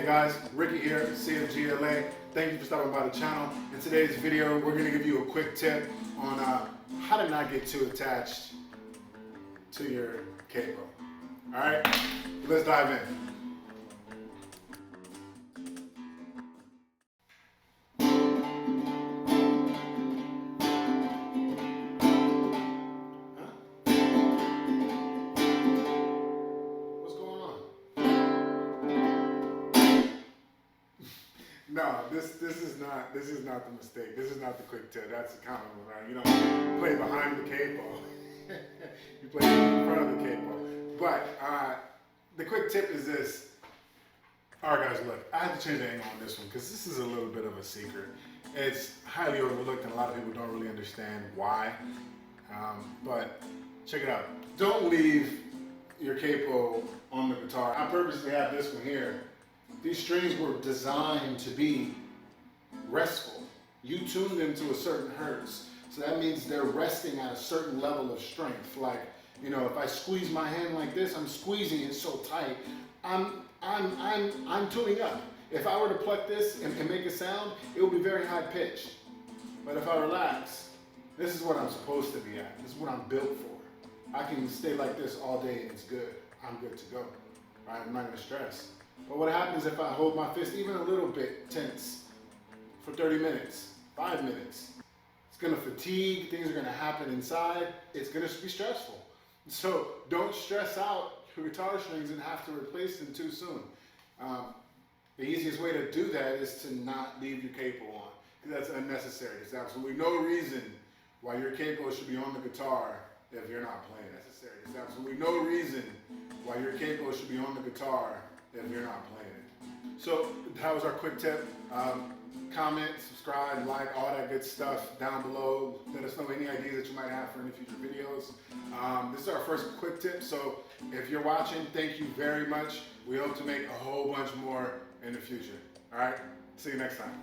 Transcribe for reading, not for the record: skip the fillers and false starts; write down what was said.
Hey guys, Ricky here, CFGLA. Thank you for stopping by the channel. In today's video, we're going to give you a quick tip on how to not get too attached to your capo. Alright, let's dive in. No, this is not the mistake. This is not the quick tip. That's a common one, right? You don't play behind the capo. You play in front of the capo. But the quick tip is this. All right, guys, look. I have to change the angle on this one because this is a little bit of a secret. It's highly overlooked, and a lot of people don't really understand why. But check it out. Don't leave your capo on the guitar. I purposely have this one here. These strings were designed to be restful. You tune them to a certain hertz. So that means they're resting at a certain level of strength. Like, you know, if I squeeze my hand like this, I'm squeezing it so tight. I'm tuning up. If I were to pluck this and make a sound, it would be very high pitched. But if I relax, this is what I'm supposed to be at. This is what I'm built for. I can stay like this all day and it's good. I'm good to go. All right, I'm not gonna stress. But what happens if I hold my fist even a little bit tense for 30 minutes, 5 minutes? It's gonna fatigue, things are gonna happen inside, it's gonna be stressful. So don't stress out your guitar strings and have to replace them too soon. The easiest way to do that is to not leave your capo on, because that's unnecessary. There's absolutely no reason why your capo should be on the guitar if you're not playing. There's absolutely no reason why your capo should be on the guitar if you're not playing it. So that was our quick tip. Comment, subscribe, like, all that good stuff down below. Let us know any ideas that you might have for any future videos. This is our first quick tip, so if you're watching, thank you very much. We hope to make a whole bunch more in the future. All right, see you next time.